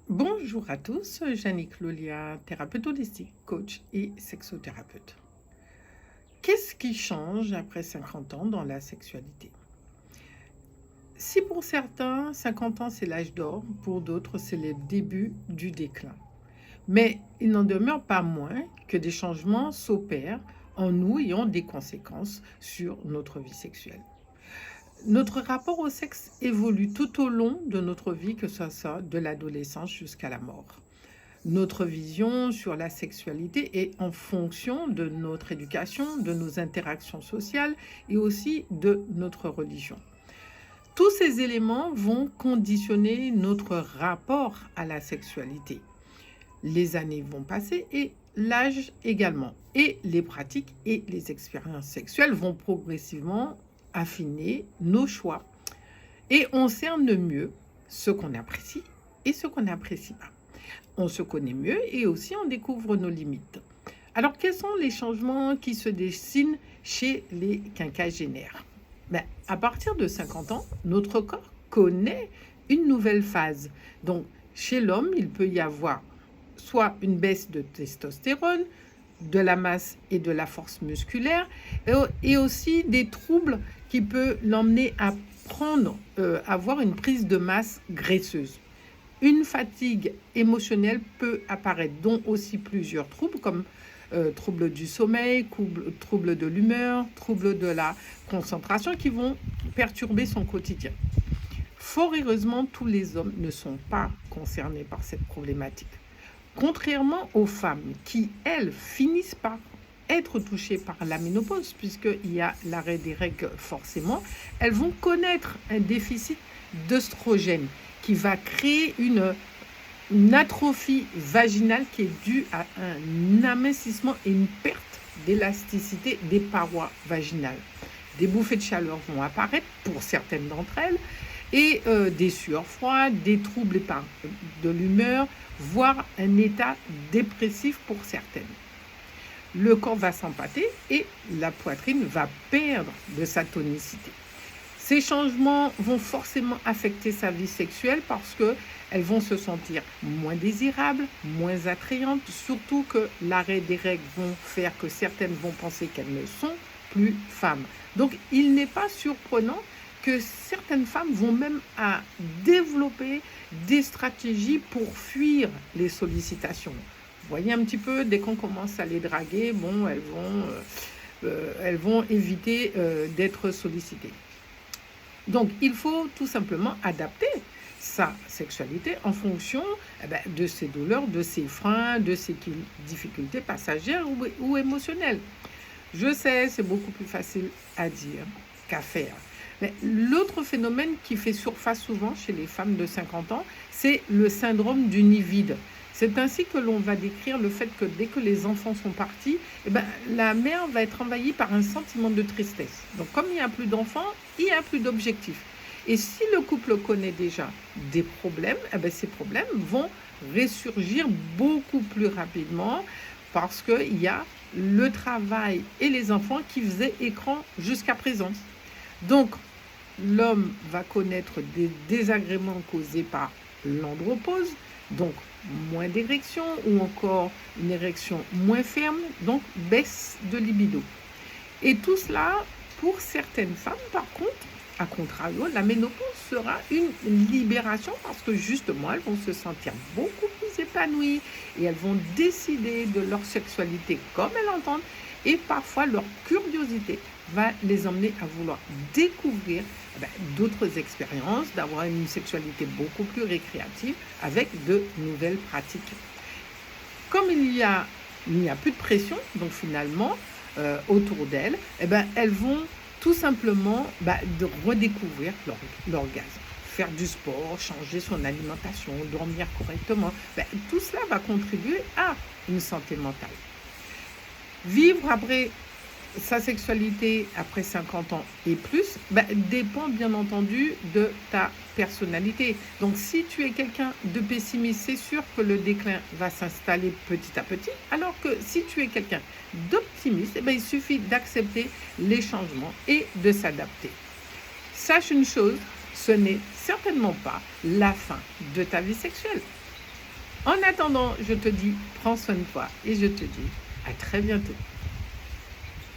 Bonjour à tous, Jannick Lolia, thérapeute holistique, coach et sexothérapeute. Qu'est-ce qui change après 50 ans dans la sexualité? Si pour certains, 50 ans c'est l'âge d'or, pour d'autres c'est le début du déclin. Mais il n'en demeure pas moins que des changements s'opèrent en nous et ont des conséquences sur notre vie sexuelle. Notre rapport au sexe évolue tout au long de notre vie, que ce soit de l'adolescence jusqu'à la mort. Notre vision sur la sexualité est en fonction de notre éducation, de nos interactions sociales et aussi de notre religion. Tous ces éléments vont conditionner notre rapport à la sexualité. Les années vont passer et l'âge également. Et les pratiques et les expériences sexuelles vont progressivement affiner nos choix. Et on cerne mieux ce qu'on apprécie et ce qu'on n'apprécie pas. On se connaît mieux et aussi on découvre nos limites. Alors, quels sont les changements qui se dessinent chez les quinquagénaires? À partir de 50 ans, notre corps connaît une nouvelle phase. Donc, chez l'homme, il peut y avoir soit une baisse de testostérone, de la masse et de la force musculaire, et aussi des troubles qui peuvent l'emmener à avoir une prise de masse graisseuse. Une fatigue émotionnelle peut apparaître, dont aussi plusieurs troubles comme troubles du sommeil, troubles de l'humeur, troubles de la concentration qui vont perturber son quotidien. Fort heureusement, tous les hommes ne sont pas concernés par cette problématique. Contrairement aux femmes qui, elles, finissent par être touchées par la ménopause, puisqu'il y a l'arrêt des règles forcément, elles vont connaître un déficit d'œstrogène qui va créer une atrophie vaginale qui est due à un amincissement et une perte d'élasticité des parois vaginales. Des bouffées de chaleur vont apparaître pour certaines d'entre elles et des sueurs froides, des troubles de l'humeur, voire un état dépressif pour certaines. Le corps va s'empâter et la poitrine va perdre de sa tonicité. Ces changements vont forcément affecter sa vie sexuelle parce qu'elles vont se sentir moins désirables, moins attrayantes, surtout que l'arrêt des règles vont faire que certaines vont penser qu'elles ne sont plus femmes. Donc, il n'est pas surprenant que certaines femmes vont même à développer des stratégies pour fuir les sollicitations. Vous voyez un petit peu, dès qu'on commence à les draguer, elles vont éviter d'être sollicitées. Donc, il faut tout simplement adapter sa sexualité en fonction de ses douleurs, de ses freins, de ses difficultés passagères ou émotionnelles. Je sais, c'est beaucoup plus facile à dire qu'à faire. Mais l'autre phénomène qui fait surface souvent chez les femmes de 50 ans, c'est le syndrome du nid vide. C'est ainsi que l'on va décrire le fait que dès que les enfants sont partis, la mère va être envahie par un sentiment de tristesse. Donc comme il n'y a plus d'enfants, il n'y a plus d'objectifs. Et si le couple connaît déjà des problèmes, ces problèmes vont ressurgir beaucoup plus rapidement parce qu'il y a le travail et les enfants qui faisaient écran jusqu'à présent. Donc, l'homme va connaître des désagréments causés par l'andropause, donc moins d'érection ou encore une érection moins ferme, donc baisse de libido. Et tout cela, pour certaines femmes, par contre, à contrario, la ménopause sera une libération parce que justement, elles vont se sentir beaucoup plus épanouies et elles vont décider de leur sexualité comme elles l'entendent et parfois leur curiosité va les emmener à vouloir découvrir d'autres expériences, d'avoir une sexualité beaucoup plus récréative avec de nouvelles pratiques. Comme il n'y a plus de pression, donc finalement, autour d'elles, elles vont tout simplement de redécouvrir l'orgasme. Faire du sport, changer son alimentation, dormir correctement, tout cela va contribuer à une santé mentale. Vivre après sa sexualité après 50 ans et plus dépend bien entendu de ta personnalité. Donc si tu es quelqu'un de pessimiste, c'est sûr que le déclin va s'installer petit à petit, alors que si tu es quelqu'un d'optimiste, il suffit d'accepter les changements et de s'adapter. Sache une chose, ce n'est certainement pas la fin de ta vie sexuelle. En attendant, je te dis, prends soin de toi et je te dis à très bientôt.